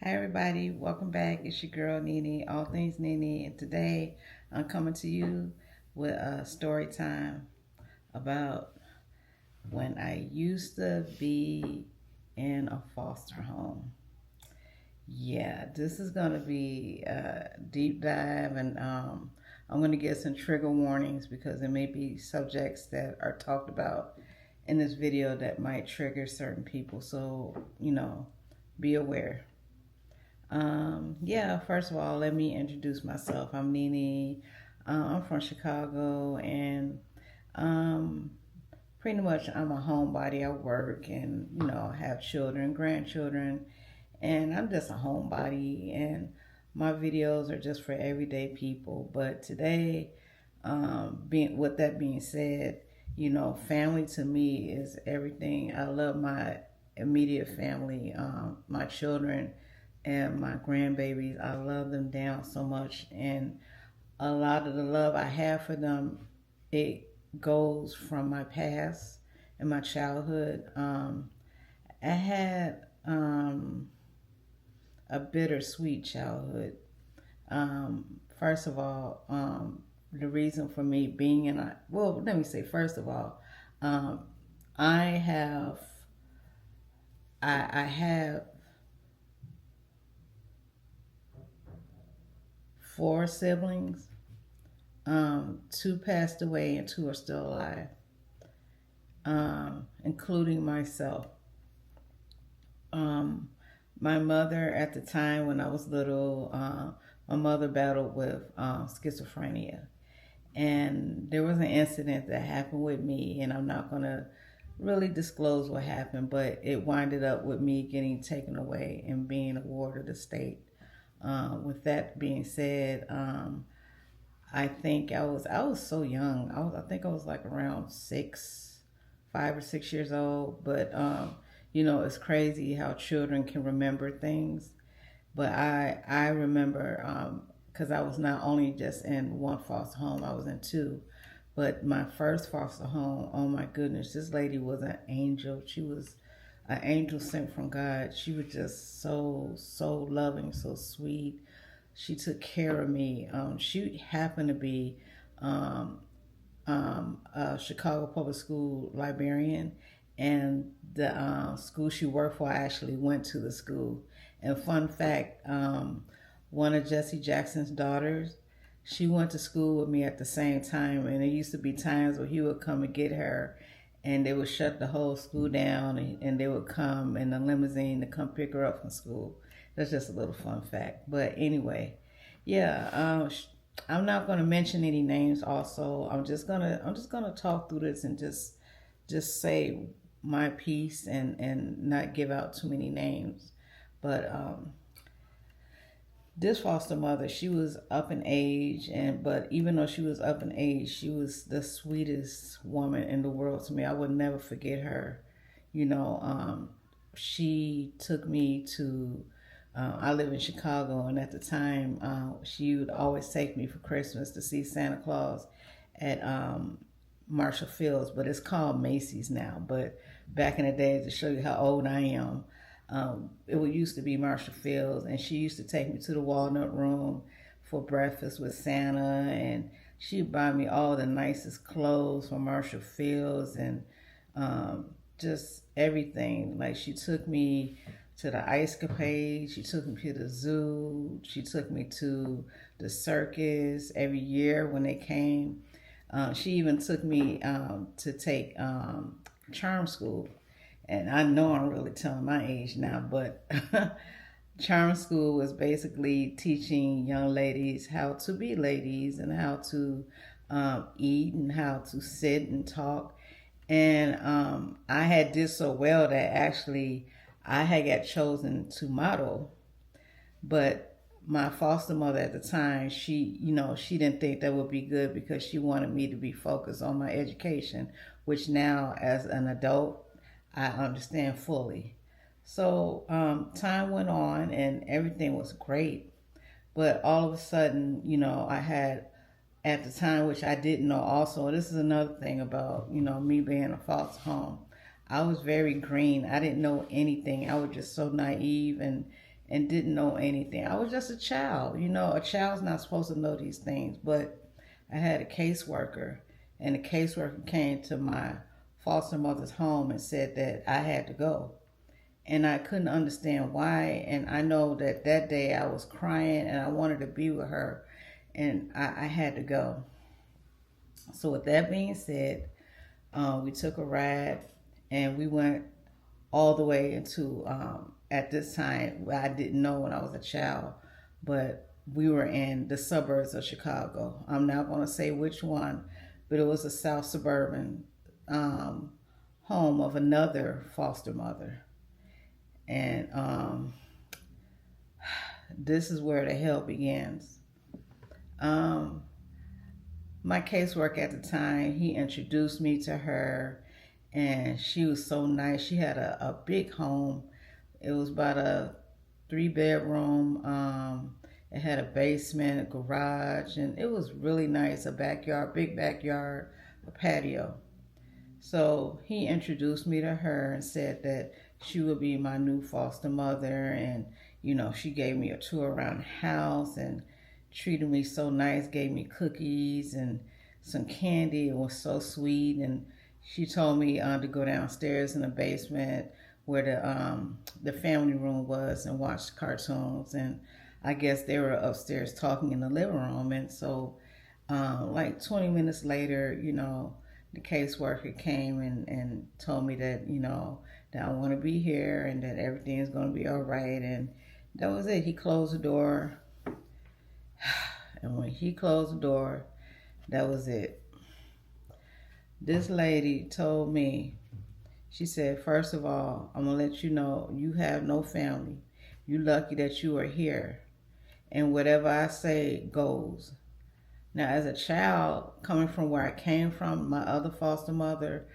Hi everybody, welcome back. It's your girl Nene, all things Nene, and today I'm coming to you with a story time about when I used to be in a foster home. Yeah, this is gonna be a deep dive, and I'm gonna get some trigger warnings because there may be subjects that are talked about in this video that might trigger certain people. So be aware. Yeah, first of all, let me introduce myself. I'm Nene. I'm from Chicago, and um, pretty much I'm a homebody. I work and, have children, grandchildren, and I'm just a homebody. And my videos are just for everyday people. But today, with that being said, family to me is everything. I love my immediate family, my children and my grandbabies. I love them down so much, and a lot of the love I have for them, it goes from my past and my childhood. I had a bittersweet childhood. First of all, the reason for me being in a let me say first of all, um, I have I have four siblings. Two passed away and two are still alive, including myself. Um, my mother, at the time when I was little, my mother battled with schizophrenia. And there was an incident that happened with me, and I'm not going to really disclose what happened, but it winded up with me getting taken away and being a ward of the state. With that being said, I think I was so young. I think I was like around 5 or 6 years old. But it's crazy how children can remember things. But I remember because I was not only just in one foster home, I was in two. But my first foster home, oh my goodness, this lady was an angel. She was an angel sent from God. She was just so loving, so sweet. She took care of me. She happened to be um, a Chicago public school librarian, and the school she worked for, I actually went to the school. And fun fact, one of Jesse Jackson's daughters, she went to school with me at the same time, and there used to be times where he would come and get her, and they would shut the whole school down, and they would come in a limousine to come pick her up from school. That's just a little fun fact. But anyway, yeah, I'm not going to mention any names. Also, I'm just gonna talk through this and just say my piece and not give out too many names. But this foster mother, she was up in age, and but even though she was up in age, she was the sweetest woman in the world to me. I would never forget her. You know, she took me to. I live in Chicago, and at the time, she would always take me for Christmas to see Santa Claus at Marshall Fields, but it's called Macy's now. But back in the days, to show you how old I am, it used to be Marshall Fields, and she used to take me to the Walnut Room for breakfast with Santa, and she'd buy me all the nicest clothes from Marshall Fields and just everything. Like she took me to the ice capade, she took me to the zoo, she took me to the circus every year when they came. She even took me to take charm school. And I know I'm really telling my age now, but charm school was basically teaching young ladies how to be ladies and how to eat and how to sit and talk. And I had did so well that actually I had got chosen to model. But my foster mother at the time, she didn't think that would be good because she wanted me to be focused on my education, which now as an adult, I understand fully. So time went on and everything was great. But all of a sudden, I had at the time, which I didn't know also, this is another thing about, me being a foster home. I was very green. I didn't know anything. I was just so naive and didn't know anything. I was just a child. You know, a child's not supposed to know these things. But I had a caseworker, and the caseworker came to my foster mother's home and said that I had to go. And I couldn't understand why. And I know that that day I was crying and I wanted to be with her, and I had to go. So with that being said, we took a ride and we went all the way into, at this time, I didn't know when I was a child, but we were in the suburbs of Chicago. I'm not going to say which one, but it was a South Suburban home of another foster mother. And this is where the hell begins. Um, my casework at the time, he introduced me to her, and she was so nice. She had a big home. It was about a 3 bedroom. It had a basement, a garage, and it was really nice. A backyard, big backyard, a patio. So he introduced me to her and said that she would be my new foster mother. And, you know, she gave me a tour around the house and treated me so nice, gave me cookies and some candy. It was so sweet. And she told me to go downstairs in the basement where the family room was and watch cartoons. And I guess they were upstairs talking in the living room. And so like 20 minutes later, you know, the caseworker came and told me that, you know, that I want to be here and that everything is going to be all right. And that was it. He closed the door. And when he closed the door, that was it. This lady told me, she said, first of all, I'm going to let you know you have no family. You lucky that you are here. And whatever I say goes. Now, as a child, coming from where I came from, my other foster mother,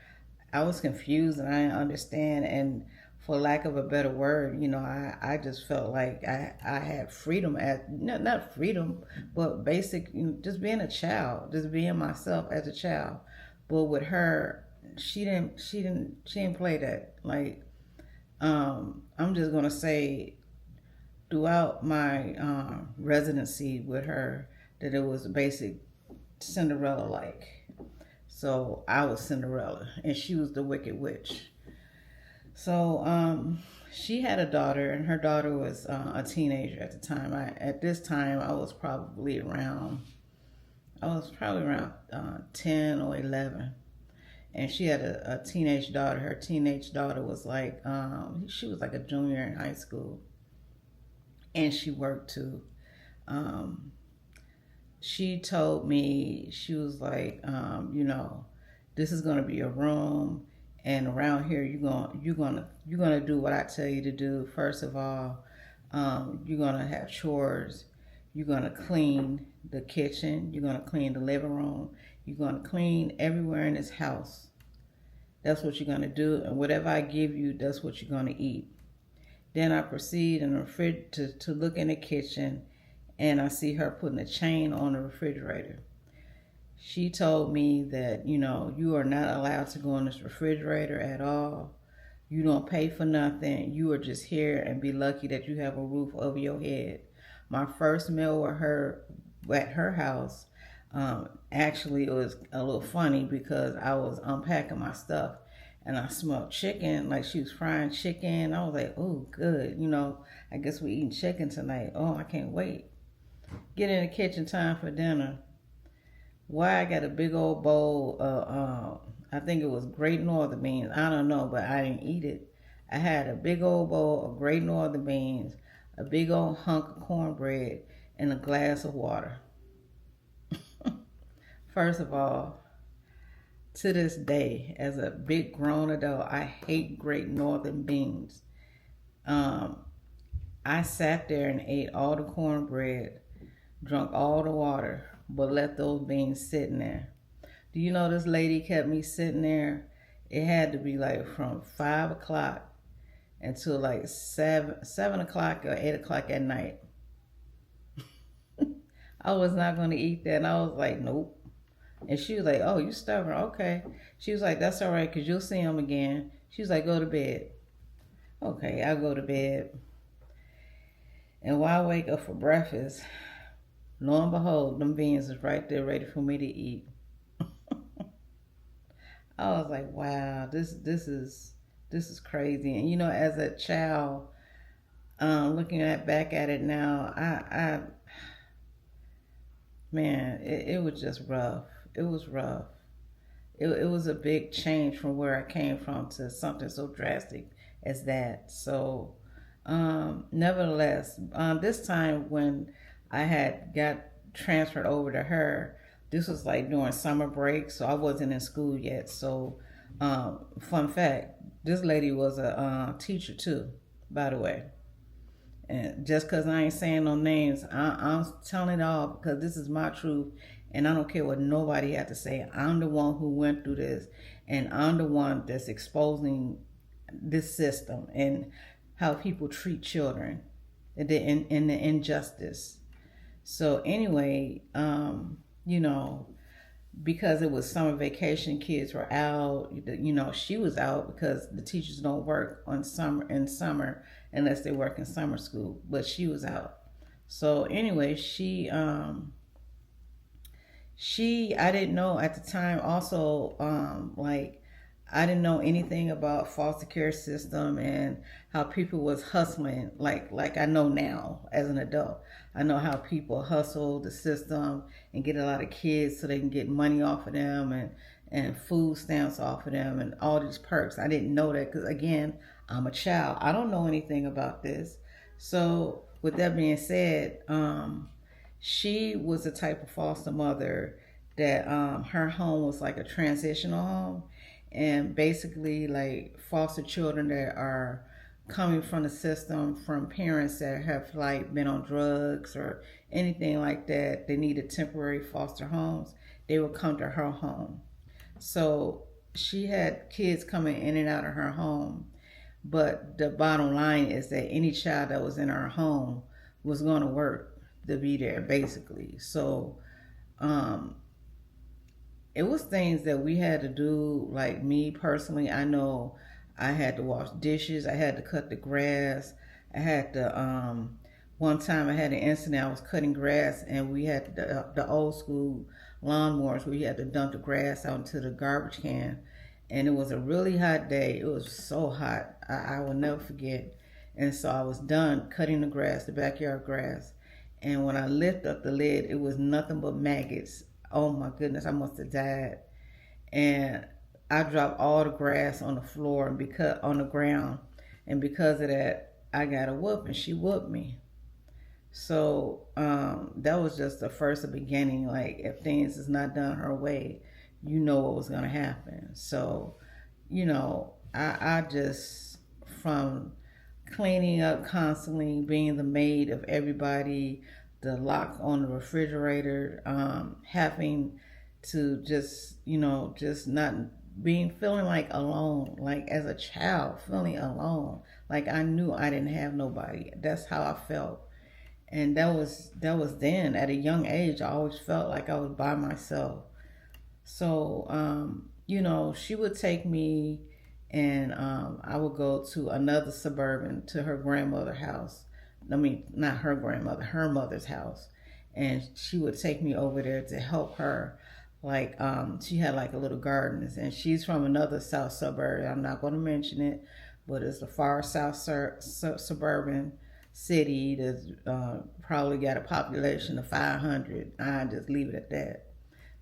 I was confused and I didn't understand. And for lack of a better word, you know, I just felt like I had freedom, as not freedom, but basic, you know, just being a child, just being myself as a child. But with her, she didn't play that. Like, I'm just gonna say, throughout my residency with her, that it was a basic Cinderella-like. So I was Cinderella, and she was the Wicked Witch. So she had a daughter, and her daughter was a teenager at the time. At this time, I was probably around 10 or 11. And she had a teenage daughter. Her teenage daughter was like, she was like a junior in high school. And she worked too. She told me, she was like, you know, this is gonna be a room, and around here you're gonna do what I tell you to do. First of all, you're gonna have chores. You're gonna clean the kitchen. You're gonna clean the living room. You're gonna clean everywhere in this house. That's what you're gonna do, and whatever I give you, that's what you're gonna eat. Then I proceed in the to look in the kitchen, and I see her putting a chain on the refrigerator. She told me that, you know, you are not allowed to go in this refrigerator at all. You don't pay for nothing. You are just here and be lucky that you have a roof over your head. My first meal with her at her house, actually it was a little funny because I was unpacking my stuff and I smelled chicken, like she was frying chicken. I was like, oh, good. You know, I guess we're eating chicken tonight. Oh, I can't wait. Get in the kitchen, time for dinner. Why I got a big old bowl of, I think it was Great Northern beans. I don't know, but I didn't eat it. I had a big old bowl of Great Northern beans, a big old hunk of cornbread, and a glass of water. First of all, to this day, as a big grown adult, I hate Great Northern beans. I sat there and ate all the cornbread, drunk all the water, but let those beans sit in there. Do you know this lady kept me sitting there? It had to be like from 5 o'clock until like 7 o'clock or 8 o'clock at night. I was not going to eat that, and I was like, nope. And she was like, oh, you stubborn, okay. She was like, that's all right, because you'll see him again. She was like, go to bed. Okay, I'll go to bed. And while I wake up for breakfast, lo and behold, them beans is right there ready for me to eat. I was like, wow, this is crazy. And as a child, looking back at it now, I man, it was just rough. It was rough. It was a big change from where I came from to something so drastic as that. So, nevertheless, this time when I had got transferred over to her, this was like during summer break, so I wasn't in school yet. So, fun fact, this lady was a teacher too, by the way. And just because I ain't saying no names, I'm telling it all because this is my truth, and I don't care what nobody had to say. I'm the one who went through this, and I'm the one that's exposing this system and how people treat children and the injustice. So anyway, because it was summer vacation, kids were out. She was out because the teachers don't work on summer unless they work in summer school. But she was out. So anyway, she I didn't know at the time. Also, like I didn't know anything about foster care system and how people was hustling like I know now as an adult. I know how people hustle the system and get a lot of kids so they can get money off of them and food stamps off of them and all these perks. I didn't know that because again, I'm a child. I don't know anything about this. So with that being said, she was the type of foster mother that her home was like a transitional home, and basically like foster children that are coming from the system from parents that have like been on drugs or anything like that, they needed temporary foster homes, they would come to her home. So she had kids coming in and out of her home, but the bottom line is that any child that was in our home was going to work to be there, basically. So, it was things that we had to do. Like me personally, I know I had to wash dishes, I had to cut the grass, I had to. One time I had an incident. I was cutting grass, and we had the old school lawnmowers where you had to dump the grass out into the garbage can, and it was a really hot day. It was so hot. I will never forget. And so I was done cutting the grass, the backyard grass. And when I lifted up the lid, it was nothing but maggots. Oh my goodness, I must have died. And I dropped all the grass on the floor and because on the ground. And because of that, I got a whooping. She whooped me. So that was just the first beginning. Like if things is not done her way, you know what was gonna happen. So, I just from cleaning up constantly, being the maid of everybody, the lock on the refrigerator, having to just not feeling like alone, like as a child, feeling alone, like I knew I didn't have nobody. That's how I felt. And that was then at a young age. I always felt like I was by myself. So, she would take me, and I would go to another suburban to her grandmother's house. I mean, not her grandmother, her mother's house. And she would take me over there to help her. Like, she had like a little garden, and she's from another south suburb. I'm not going to mention it, but it's a far south suburban city that's probably got a population of 500. I just leave it at that.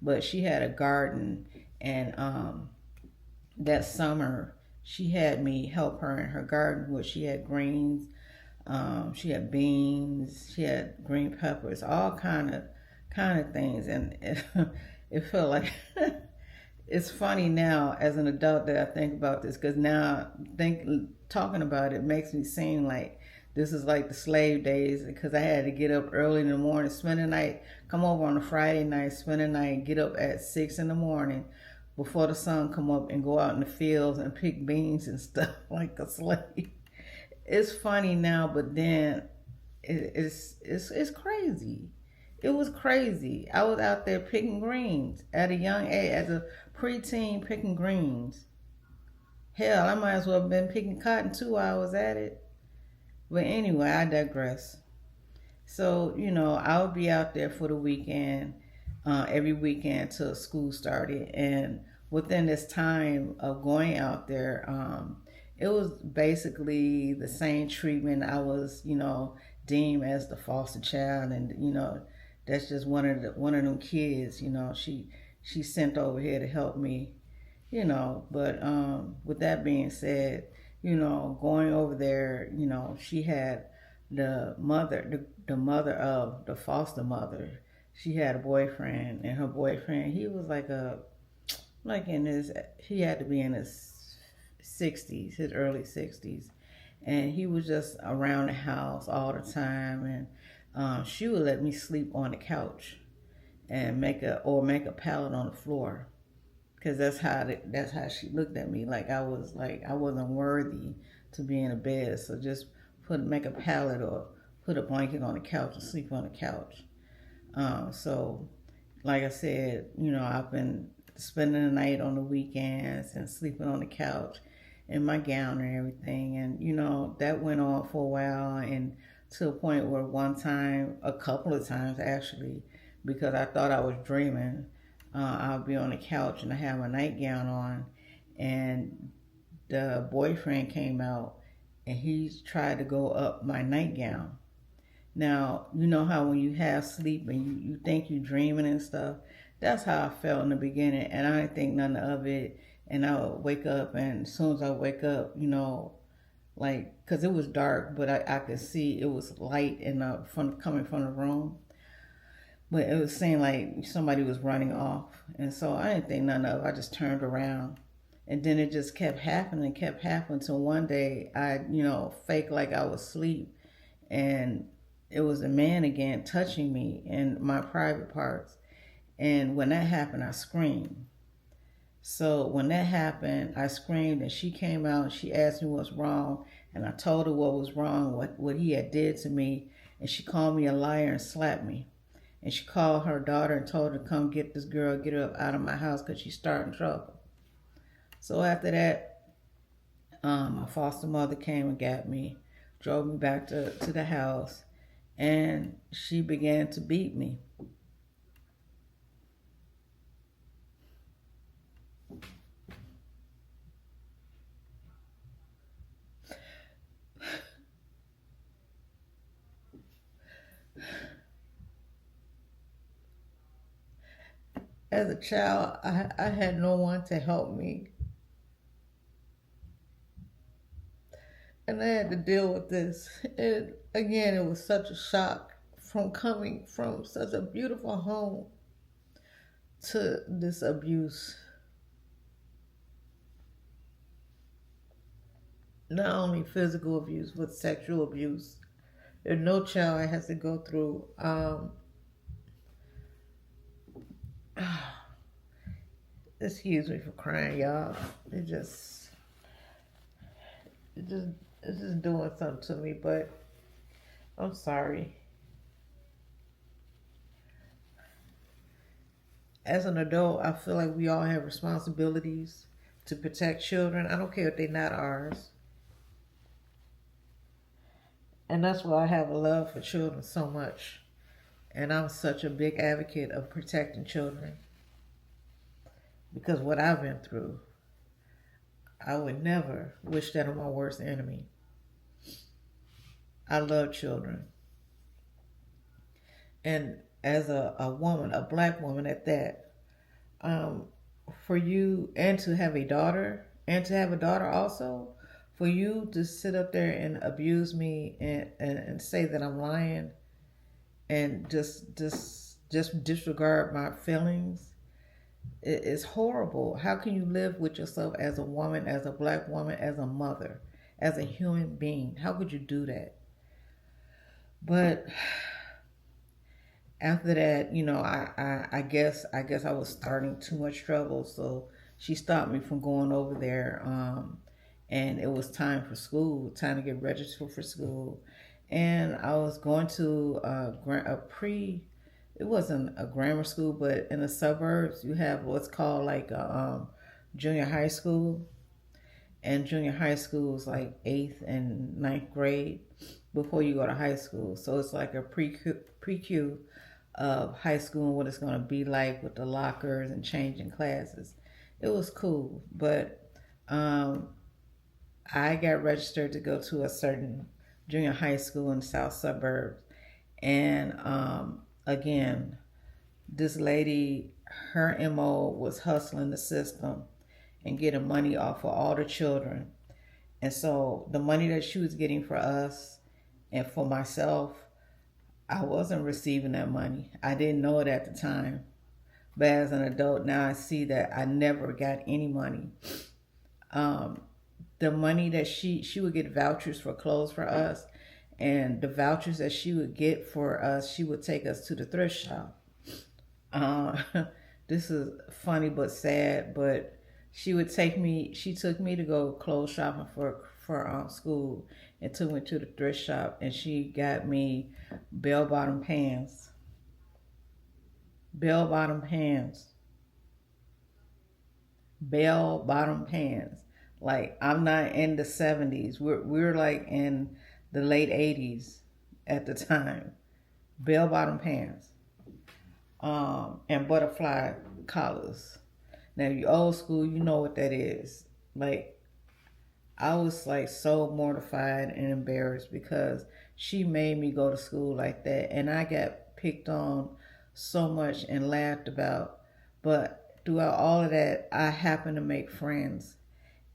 But she had a garden, and that summer she had me help her in her garden where she had greens, she had beans, she had green peppers, all kind of things. And it felt like it's funny now as an adult that I think about this, because now talking about it makes me seem like this is like the slave days, because I had to get up early in the morning, spend the night, come over on a Friday night, spend the night, get up at 6 in the morning before the sun come up and go out in the fields and pick beans and stuff like a slave. It's funny now, but then it's crazy. It was crazy. I was out there picking greens at a young age, as a preteen, picking greens. Hell, I might as well have been picking cotton too while I was at it. But anyway, I digress. So, I would be out there for the weekend, every weekend till school started. And within this time of going out there, it was basically the same treatment. I was, deemed as the foster child, and that's just one of them kids. She sent over here to help me, But with that being said, going over there, she had the mother of the foster mother. She had a boyfriend, and her boyfriend, he was like in his, he had to be in his 60s, his early 60s, and he was just around the house all the time, and she would let me sleep on the couch and make a pallet on the floor, because that's how she looked at me, like I wasn't worthy to be in a bed. So just make a pallet or put a blanket on the couch and sleep on the couch. So like I said, I've been spending the night on the weekends and sleeping on the couch in my gown and everything, and that went on for a while, and to a point where one time, a couple of times actually, because I thought I was dreaming, I'll be on the couch and I have a nightgown on, and the boyfriend came out and he tried to go up my nightgown. Now, you know how when you have sleep and you think you're dreaming and stuff? That's how I felt in the beginning, and I didn't think none of it. And I would wake up, and as soon as I wake up, like, because it was dark, but I could see it was light coming from the room. But it was seemed like somebody was running off. And so I didn't think none of it. I just turned around. And then it just kept happening until one day I, faked like I was asleep. And it was a man again touching me in my private parts. And when that happened, I screamed. So when that happened, I screamed, and she came out and she asked me what's wrong. And I told her what was wrong, what he had did to me. And she called me a liar and slapped me. And she called her daughter and told her to come get this girl, get her up out of my house because she's starting trouble. So after that, my foster mother came and got me, drove me back to the house, and she began to beat me. As a child, I had no one to help me, and I had to deal with this. And again, it was such a shock from coming from such a beautiful home to this abuse. Not only physical abuse, but sexual abuse. And no child has to go through. Excuse me for crying, y'all. It just, it just, it's just doing something to me. But I'm sorry. As an adult, I feel like we all have responsibilities to protect children. I don't care if they're not ours. And that's why I have a love for children so much. And I'm such a big advocate of protecting children. Because what I've been through, I would never wish that on my worst enemy. I love children. And as a woman, a black woman at that, um, for you and to have a daughter, and to have a daughter also, for you to sit up there and abuse me and say that I'm lying and just disregard my feelings, it's horrible. How can you live with yourself as a woman, as a black woman, as a mother, as a human being? How could you do that? But after that, I guess I was starting too much trouble, so she stopped me from going over there. And it was time for school, time to get registered for school, and I was going to a pre. It wasn't a grammar school, but in the suburbs, you have what's called like a junior high school, and junior high school is like eighth and ninth grade. before you go to high school. So it's like a pre-Q of high school and what it's going to be like with the lockers and changing classes. It was cool, but um, I got registered to go to a certain junior high school in the south suburbs. And again, this lady, her MO was hustling the system and getting money off of all the children. And so the money that she was getting for us and for myself, I wasn't receiving that money. I didn't know it at the time. But as an adult now, I see that I never got any money. Um, the money that she would get vouchers for clothes for us, and the vouchers that she would get for us, she would take us to the thrift shop. Uh, this is funny but sad, but she took me to go clothes shopping for school, and took me to the thrift shop, and she got me bell bottom pants, bell bottom pants, bell bottom pants. Like, I'm not in the 70s. We're like in the late 80s at the time. Bell bottom pants, and butterfly collars. Now, you old school, you know what that is. Like, I was like so mortified and embarrassed because she made me go to school like that, and I got picked on so much and laughed about. But throughout all of that, I happened to make friends,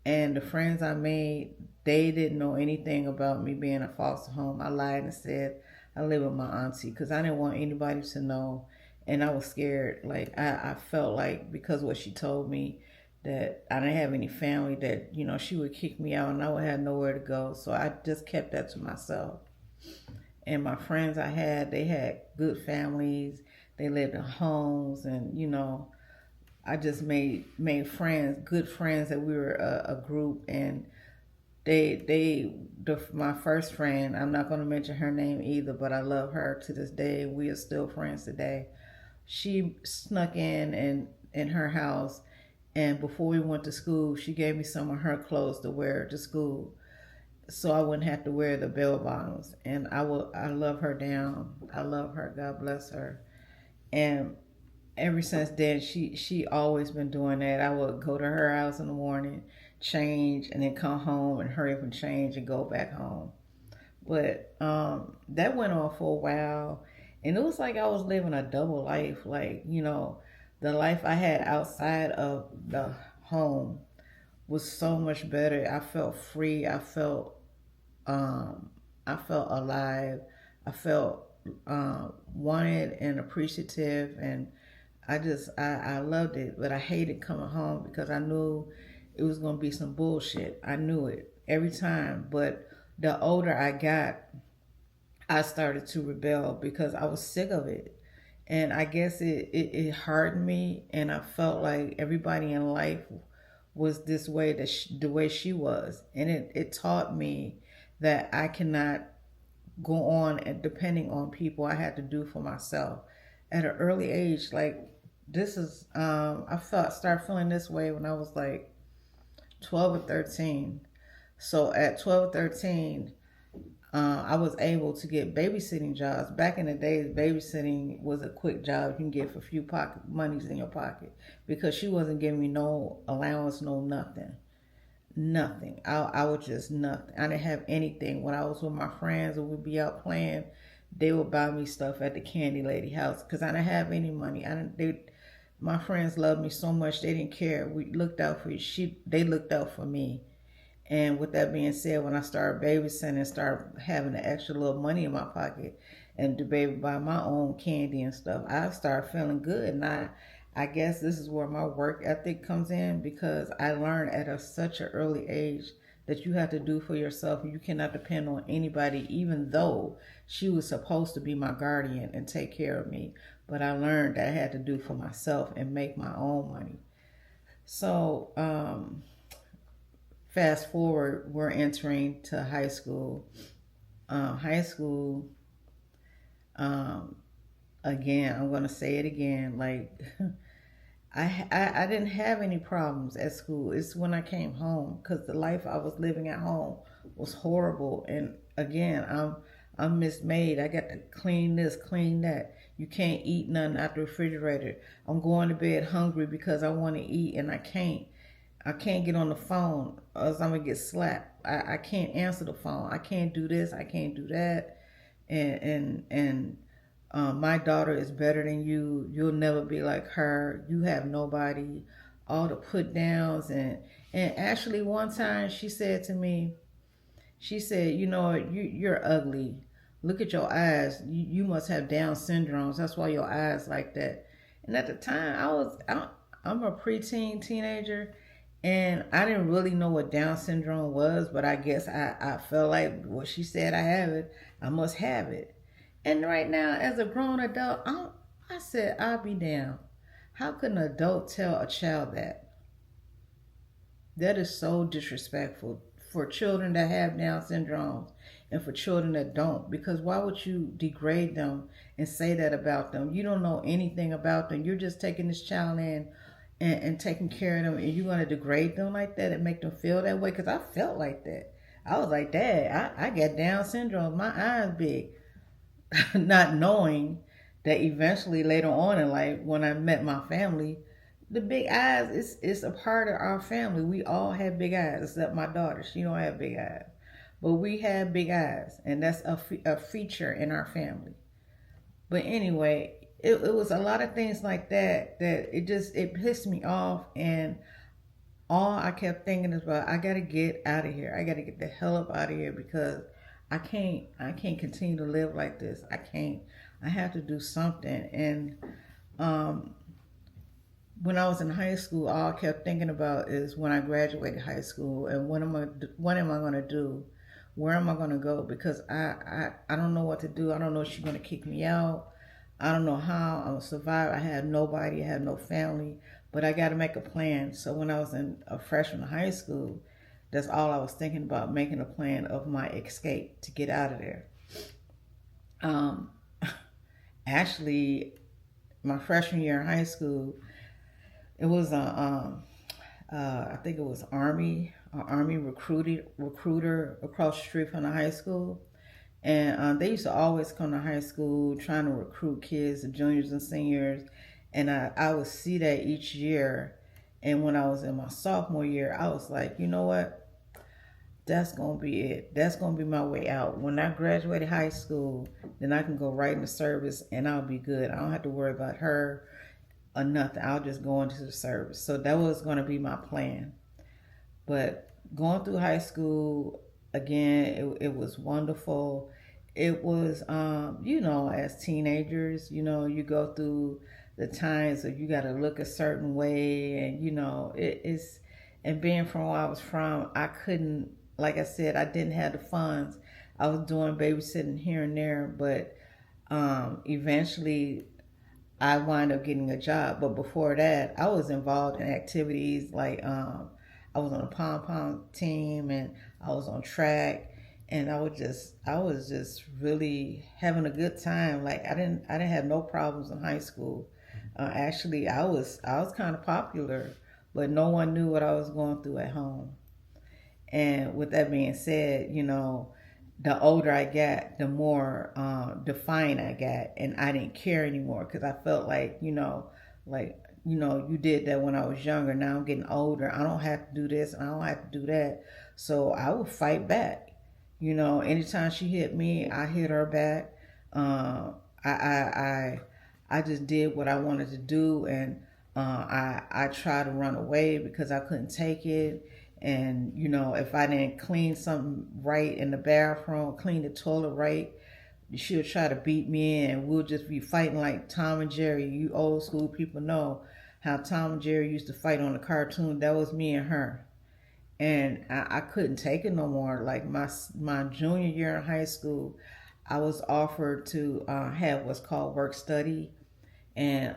and the friends I made, they didn't know anything about me being a foster home. I lied and said I live with my auntie because I didn't want anybody to know. And I was scared. Like, I felt like because of what she told me, that I didn't have any family, that, she would kick me out and I would have nowhere to go. So I just kept that to myself. And my friends I had, they had good families. They lived in homes, and I just made friends, good friends, that we were a group. And my first friend, I'm not going to mention her name either, but I love her to this day. We are still friends today. She snuck in her house, and before we went to school, she gave me some of her clothes to wear to school, so I wouldn't have to wear the bell bottoms. And I love her down. I love her. God bless her. And ever since then, she always been doing that. I would go to her house in the morning, change, and then come home and hurry up and change and go back home. But that went on for a while, and it was like I was living a double life. Like, the life I had outside of the home was so much better. I felt free. I felt alive. I felt wanted and appreciative, and I loved it. But I hated coming home because I knew it was gonna be some bullshit. I knew it every time. But the older I got, I started to rebel because I was sick of it. And I guess it hardened me, and I felt like everybody in life was this way, the way she was. And it taught me that I cannot go on and depending on people. I had to do for myself at an early age. Like, this is started feeling this way when I was like 12 or 13. So at 12 or 13, I was able to get babysitting jobs. Back in the days, babysitting was a quick job you can get for a few pocket monies in your pocket, because she wasn't giving me no allowance, no nothing. Nothing. I was just nothing. I didn't have anything. When I was with my friends and we'd be out playing, they would buy me stuff at the candy lady house because I didn't have any money. My friends loved me so much, they didn't care. We looked out for you. They looked out for me. And with that being said, when I started babysitting and started having the extra little money in my pocket and to be able to buy my own candy and stuff, I started feeling good. And I guess this is where my work ethic comes in, because I learned at such an early age that you have to do for yourself. You cannot depend on anybody, even though she was supposed to be my guardian and take care of me. But I learned that I had to do for myself and make my own money. So, fast forward, we're entering to high school. High school, um, again, I'm going to say it again, like, I didn't have any problems at school. It's when I came home, because the life I was living at home was horrible. And again, I'm mismade. I got to clean this, clean that. You can't eat nothing out the refrigerator. I'm going to bed hungry because I want to eat and I can't. I can't get on the phone or else I'm gonna get slapped. I can't answer the phone. I can't do this. I can't do that. And my daughter is better than you. You'll never be like her. You have nobody. All the put downs and actually one time she said to me, she said, you know, you're ugly. Look at your eyes. You must have Down syndrome. That's why your eyes like that. And at the time, I'm a preteen teenager, and I didn't really know what Down syndrome was, but I guess I felt like, well, she said I have it. I must have it. And right now, as a grown adult, I said, I'll be damned. How could an adult tell a child that? That is so disrespectful for children that have Down syndromes and for children that don't. Because why would you degrade them and say that about them? You don't know anything about them. You're just taking this child in and taking care of them, and you're going to degrade them like that and make them feel that way? Because I felt like that. I was like, Dad, I got Down syndrome. My eyes big. Not knowing that eventually later on in life, when I met my family, the big eyes is a part of our family. We all have big eyes, except my daughter. She don't have big eyes, but we have big eyes, and that's a feature in our family. But anyway, it was a lot of things like that it pissed me off, and all I kept thinking is about, I gotta get out of here. I gotta get the hell up out of here because I can't continue to live like this. I can't. I have to do something. And um, when I was in high school, all I kept thinking about is when I graduated high school and what am I gonna do? Where am I gonna go? Because I don't know what to do. I don't know if she's gonna kick me out. I don't know how I'm gonna survive. I have nobody. I have no family. But I got to make a plan. So when I was in a freshman in high school, that's all I was thinking about, making a plan of my escape to get out of there. Um, Actually, my freshman year in high school, it was I think it was army recruiter across the street from the high school, and they used to always come to high school trying to recruit kids, the juniors and seniors, and I would see that each year. And when I was in my sophomore year, I was like, you know what? That's gonna be it. That's gonna be my way out. When I graduated high school, then I can go right into service and I'll be good. I don't have to worry about her or nothing. I'll just go into the service. So that was gonna be my plan. But going through high school again, it was wonderful. It was, as teenagers, you go through the times of you got to look a certain way, and it's. And being from where I was from, I couldn't. Like I said, I didn't have the funds. I was doing babysitting here and there, but eventually I wound up getting a job. But before that, I was involved in activities like I was on a pom pom team and I was on track, and I was just really having a good time. Like I didn't have no problems in high school. Actually, I was kind of popular, but no one knew what I was going through at home. And with that being said, the older I got, the more defiant I got, and I didn't care anymore because I felt like, you did that when I was younger. Now I'm getting older. I don't have to do this, and I don't have to do that. So I would fight back. Anytime she hit me, I hit her back. I just did what I wanted to do, and I tried to run away because I couldn't take it. And if I didn't clean something right in the bathroom, clean the toilet right, she'll try to beat me in, and we'll just be fighting like Tom and Jerry. You old school people know how Tom and Jerry used to fight on the cartoon. That was me and her. And I couldn't take it no more. Like my junior year in high school, I was offered to have what's called work study, and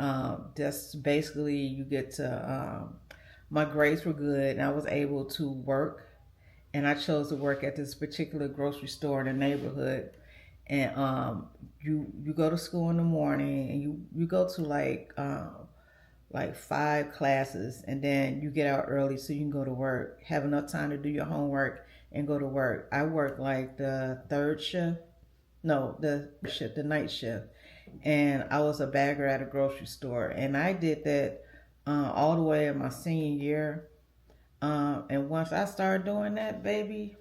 that's basically you get to. My grades were good, and I was able to work, and I chose to work at this particular grocery store in the neighborhood. And you go to school in the morning, and you go to like 5 classes, and then you get out early so you can go to work, have enough time to do your homework, and go to work. I work like the third shift, no, the night shift, and I was a bagger at a grocery store, and I did that all the way in my senior year. And once I started doing that, baby,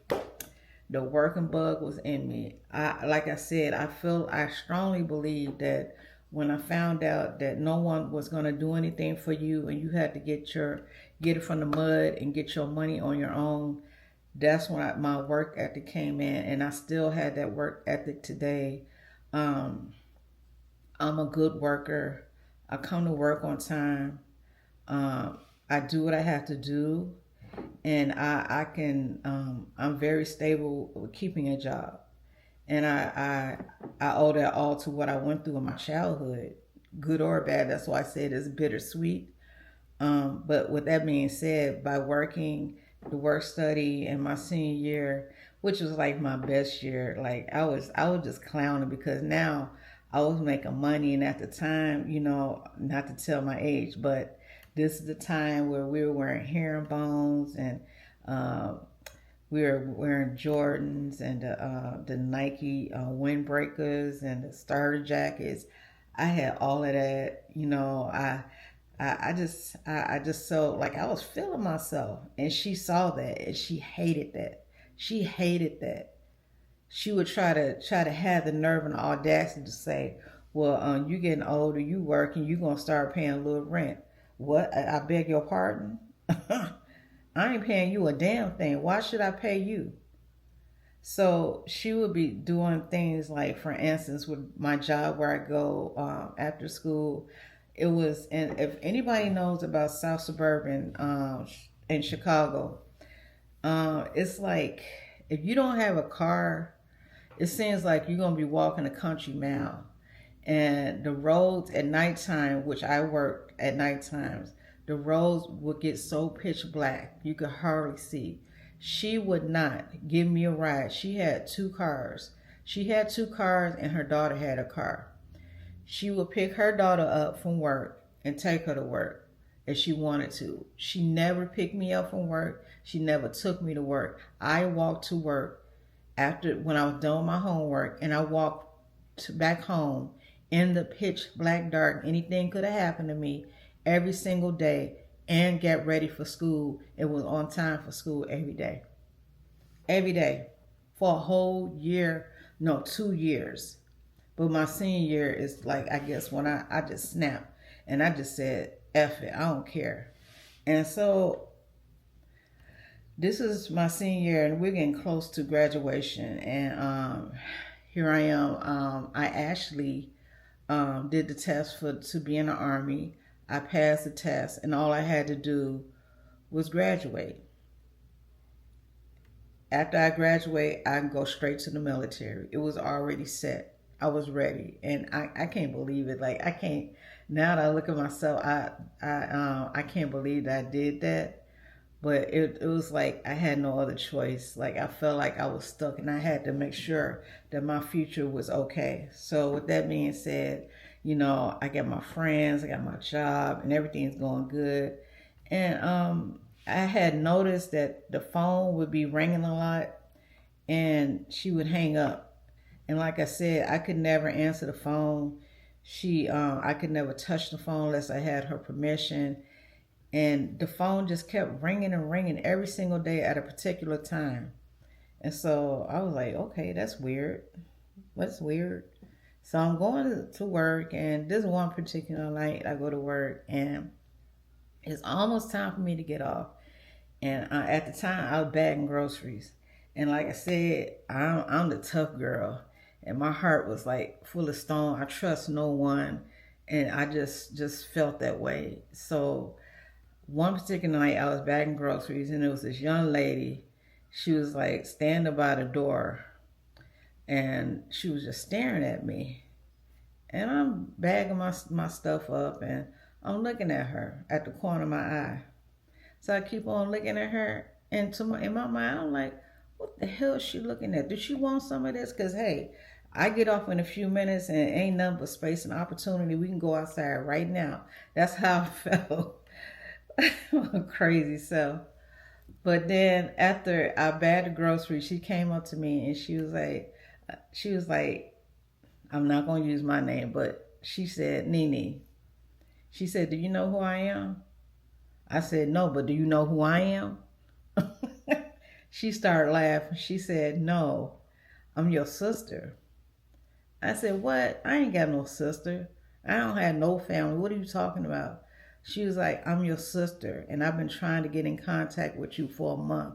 the working bug was in me. Like I said, I strongly believe that when I found out that no one was gonna do anything for you and you had to get it from the mud and get your money on your own, that's when my work ethic came in, and I still had that work ethic today. Um, I'm a good worker. I come to work on time. Um, I do what I have to do, and I'm very stable with keeping a job, and I owe that all to what I went through in my childhood, good or bad. That's why I said it's bittersweet. But with that being said, by working the work study in my senior year, which was like my best year, like I was just clowning because now I was making money, and at the time, not to tell my age, but this is the time where we were wearing herringbones, and uh, we were wearing Jordans and the Nike windbreakers and the starter jackets. I had all of that. I just felt like I was feeling myself, and she saw that, and she hated that. She hated that. She would try to have the nerve and the audacity to say, "Well, you getting older, you working, you gonna start paying a little rent." What? I beg your pardon. I ain't paying you a damn thing. Why should I pay you? So she would be doing things like, for instance, with my job where I go after school. It was, and if anybody knows about South Suburban in Chicago, it's like if you don't have a car, it seems like you're gonna be walking a country mile. And the roads at nighttime, which I worked at night times, the roads would get so pitch black you could hardly see. She would not give me a ride. She had two cars. She had two cars, and her daughter had a car. She would pick her daughter up from work and take her to work if she wanted to. She never picked me up from work. She never took me to work. I walked to work after when I was done with my homework, and I walked back home in the pitch black dark. Anything could have happened to me every single day, and get ready for school. It was on time for school every day. Every day. For a whole year. No, 2 years. But my senior year is like, I guess, when I just snapped. And I just said, F it, I don't care. And so this is my senior year, and we're getting close to graduation. And here I am. I actually did the test to be in the Army. I passed the test, and all I had to do was graduate. After I graduate, I can go straight to the military. It was already set. I was ready, and I can't believe it. Like, I can't. Now that I look at myself, I can't believe that I did that. But it was like I had no other choice. Like, I felt like I was stuck, and I had to make sure that my future was okay. So with that being said, I got my friends, I got my job, and everything's going good. And I had noticed that the phone would be ringing a lot, and she would hang up. And like I said, I could never answer the phone. I could never touch the phone unless I had her permission. And the phone just kept ringing and ringing every single day at a particular time. And so I was like, okay, that's weird. What's weird? So I'm going to work, and this one particular night I go to work, and it's almost time for me to get off. And at the time, I was bagging groceries. And like I said, I'm the tough girl. And my heart was like full of stone. I trust no one. And I just felt that way. So one particular night, I was bagging groceries, and there was this young lady. She was like standing by the door, and she was just staring at me. And I'm bagging my stuff up, and I'm looking at her at the corner of my eye. So I keep on looking at her, and in my mind, I'm like, what the hell is she looking at? Did she want some of this? Because, hey, I get off in a few minutes, and ain't nothing but space and opportunity. We can go outside right now. That's how I felt. Crazy self. But then after I bought the groceries, she came up to me and she was like, I'm not gonna use my name, but she said, Nene. She said, "Do you know who I am?" I said, "No, but do you know who I am?" She started laughing. She said, "No, I'm your sister." I said, "What? I ain't got no sister. I don't have no family. What are you talking about?" She was like, "I'm your sister, and I've been trying to get in contact with you for a month.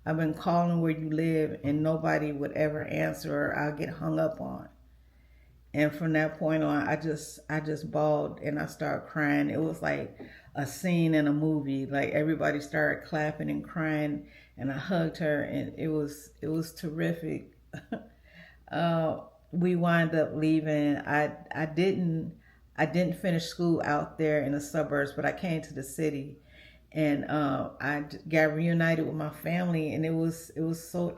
I've been calling where you live, and nobody would ever answer or I'll get hung up on." And from that point on, I just bawled and I started crying. It was like a scene in a movie. Like everybody started clapping and crying, and I hugged her, and it was terrific. uh, we wind up leaving. I didn't finish school out there in the suburbs, but I came to the city, and got reunited with my family, and it was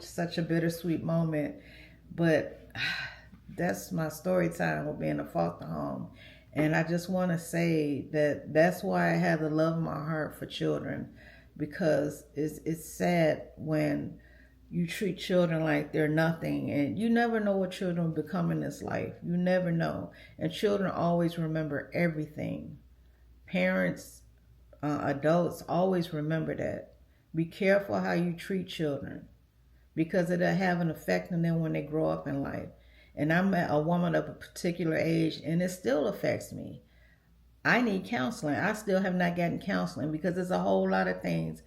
such a bittersweet moment. But that's my story time of being a foster home. And I just want to say that that's why I have the love in my heart for children, because it's sad when you treat children like they're nothing, and you never know what children become in this life. You never know. And children always remember everything. Parents, adults, always remember that. Be careful how you treat children, because it'll have an effect on them when they grow up in life. And I'm a woman of a particular age, and it still affects me. I need counseling. I still have not gotten counseling because there's a whole lot of things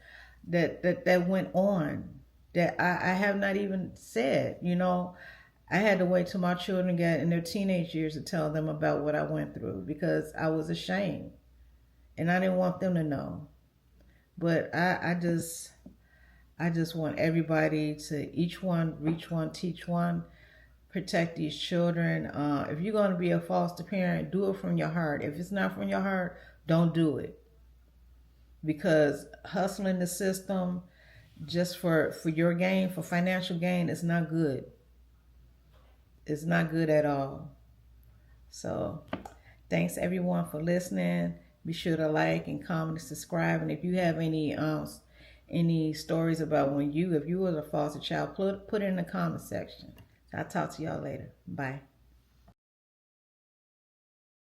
that went on that I have not even said. I had to wait till my children got in their teenage years to tell them about what I went through, because I was ashamed and I didn't want them to know. But I just want everybody to each one reach one, teach one, protect these children. If you're going to be a foster parent, do it from your heart. If it's not from your heart, don't do it, because hustling the system just for your gain, for financial gain, is not good. It's not good at all. So thanks everyone for listening. Be sure to like and comment and subscribe. And if you have any stories about if you was a foster child, put it in the comment section. I'll talk to y'all later. Bye.